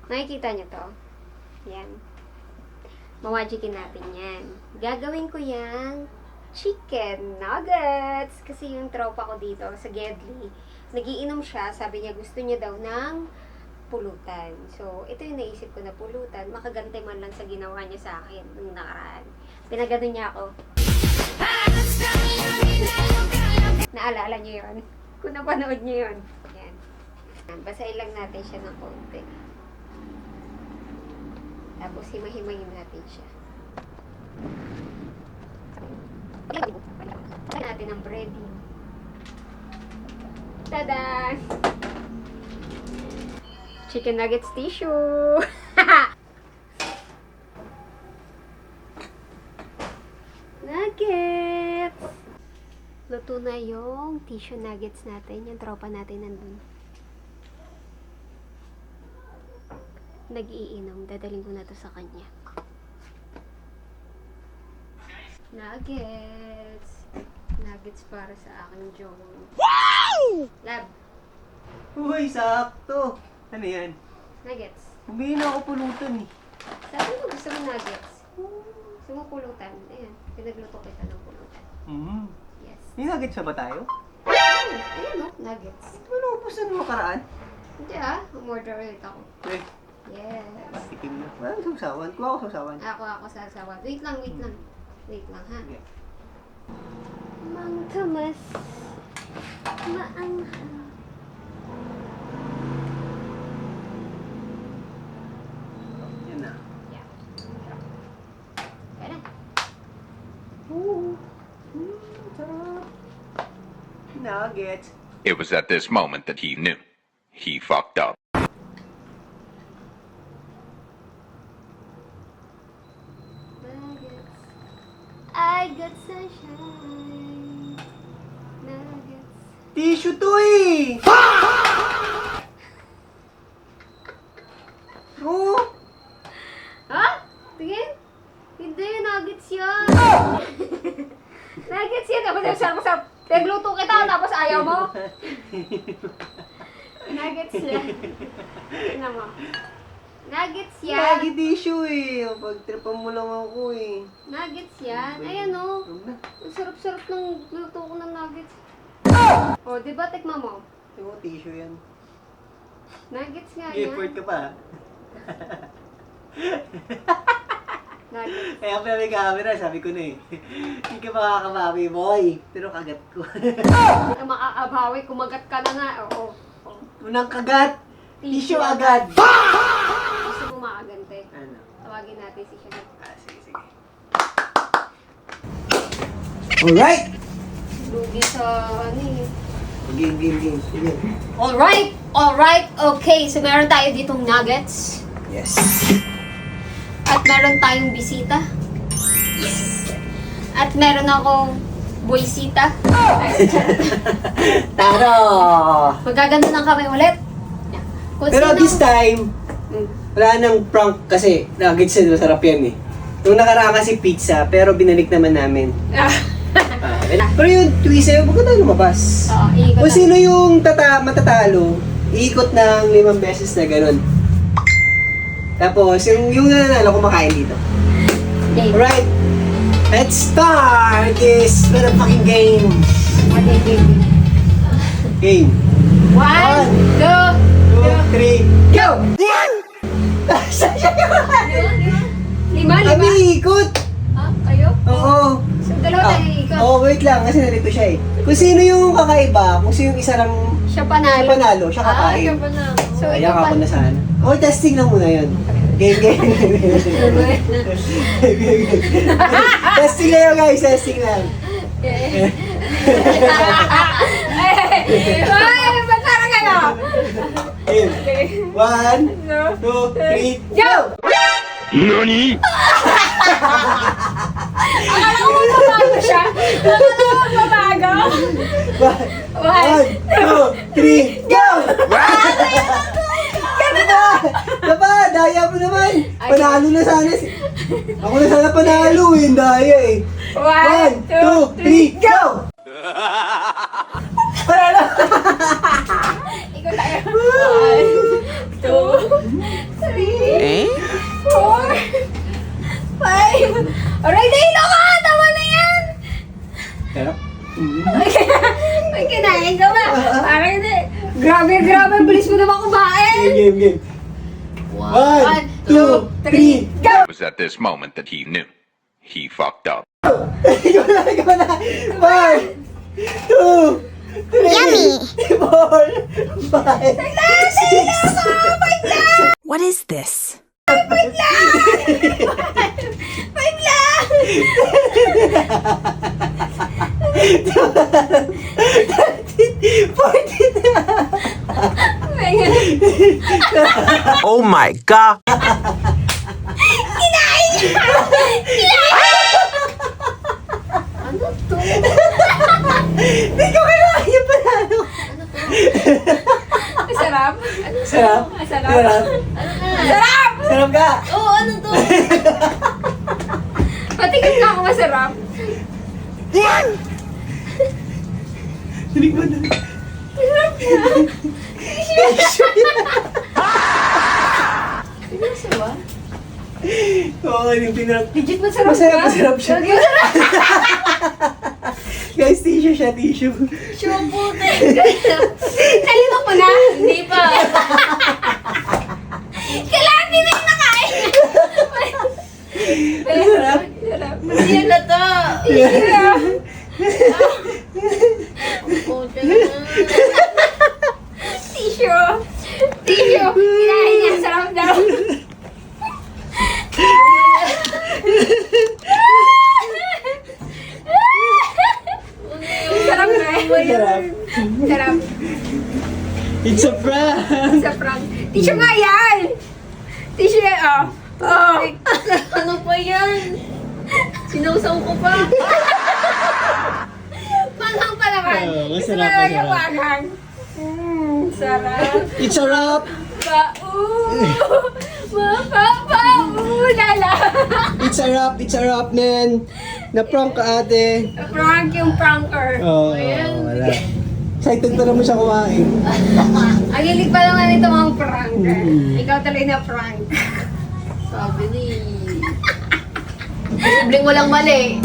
Nakikita niyo to? Yan. Mamagikin natin yan. Gagawin ko yung chicken nuggets. Kasi yung tropa ko dito sa Gedli, nagiinom siya. Sabi niya gusto niya daw ng pulutan. So, ito yung naisip ko na pulutan. Makagantay man lang sa ginawa niya sa akin nung nakaraan. Pinagano niya ako. Naalala niyo yun? Kung napanood niyo yun. Yan. Basahin lang natin siya ng konti. Tapos himahimayin natin siya. Lagyan natin ang breading. Tada! Chicken nuggets tissue! Nuggets! Luto na yung tissue nuggets natin. Yung tropa natin nandun. Nag-iinom. Dadaling ko na to sa kanya. Nuggets. Nuggets para sa aking jowa. Wow! Lab. Uy, sakto. Ano yan? Nuggets. Bumili na ako pulutan eh. Sabi mo gusto mo nuggets. Gusto mo pulutan. Ayan. Pinagluto kita ng pulutan. Yes. May nuggets pa ba tayo? Ayan o. Nuggets. Ano, ubos na nung makaraan? Hindi ah. Umorder ulit ako. Eh, Yes. tikim na. Walang sausawan. Kuha ako sausawan. Ako sasawa. Wait lang. Wait lang ha. Okay. Mangkamas. Maanghang. Yan na. Yeah. Kaya na. Sarap. Nuggets. It was at this moment that he knew. He fucked up. Nuggets. I got sunshine. Nuggets. Tissue to eh! Oh! Ha? Tingin? Hindi, nuggets yan. Nuggets yan. Tapos sarap-sarap. Nagluto kita tapos ayaw mo. Nuggets yan. Tingnan mo. Nuggets yan. Lagi tissue eh. Pag-tripan mo lang ako eh. Nuggets yan. Ayan o. Huwag na. Ang sarap-sarap ng luto ko ng nuggets. O, di ba tikma mo? Yung tissue yan. Nuggets nga May yan. effort ka pa. Nuggets. Kaya pala may camera, sabi ko na eh. Hindi ka makakabawi, boy. Pero kagat ko. Ang makakabawi, kumagat ka na nga. Oo. Unang kagat, tissue agad. Gusto mo makagante. Ano? Tawagin natin si Shannon. Sige, sige. Alright! Lugi sa ano eh. Game. Sige. Alright, okay. So meron tayo ditong nuggets. Yes. At meron tayong bisita. Yes. At meron akong buwisita. Taro! Magaganda ng kami ulit. Yeah. Kung Pero sino- this time, wala nang prank kasi nuggets na masarap yan eh. Nung nakaraan kasi pizza, pero binalik naman namin. Pero yung twist sa'yo, huwag tayo lumabas. Oo, iikot Kung na. sino yung matatalo, iikot ng 5 beses na ganun. Tapos, yung nananalo, kumakain dito. Game. Alright, let's start this motherfucking game. Okay, game. Game. 1, 2, 2, 3, go! lima. Kami ikot! Ha? Kayo? Oo. So, dalawa tayo iikot. Oo, wait lang, kasi narito siya eh. Kung sino yung kakaiba, kung sino yung isa lang Siya siya panalo. panalo, siya kakain. siya panalo. So, Ayan ikaw ako na sana. Oh, testing lang muna yun. Game. Testing lang yun guys, testing lang. Ay, ba't parang kayo? Ayun. 1, 2, 3, go! NANI?! Akala ko mababago siya. Akala ko mababago. 1, 2, 3, go! Diba? Daya mo naman. Panalo na sana. Ako na sana panalo eh. Daya eh. 1, 2, 3, go! Panalo! Ikaw tayo. 1, 2, 3, 4, 5. Alright, dahil ako! Tama na yan! Sarap. May kinain ka ba? Parang hindi. Grabe, bilis mo naman kumain! Game. 1, 2, 3, go! It was at this moment that he knew. He fucked up. Ikaw na. 1, 2, 3, 4, 5, 6, What is this? Wait lang! 14. Oh my god! Ano to? Hindi ko kailangan yung panalo. Masarap? Sarap. Masarap? Sarap. Masarap! Sarap ka. Oo, ano to? Patingin ka ako masarap. Tinig mo na. Seryoso ba? Oo, yung pinarap. Legit masarap Masarap siya. Lagi masarap. Guys, tissue siya, tissue. Sure puti. Kalito ko na? Hindi pa. Kailangan din yung nakain. Masarap. Masarap. Hindi na to. Yeah. Tissue. Tissue. Kinain niya. Sarap daw. Sarap na eh. Masarap. Sarap. It's a prank. Sa prank. Tissue nga yan! Tissue yan, oh. Oh. Ano pa yan? Sinausaw ko pa. Panghang pa naman. Oh, masarap, Gusto mo naman yung masarap. panghang. Sarap. It's a wrap. Lala. It's a wrap, man. Na-prank ka, ate. Prank yung pranker. Oo, wala. Excited pa naman siya kumain. Ang hilig pa naman ito mga pranker. Ikaw tuloy na prank. Sabi ni... Posibleng walang mali.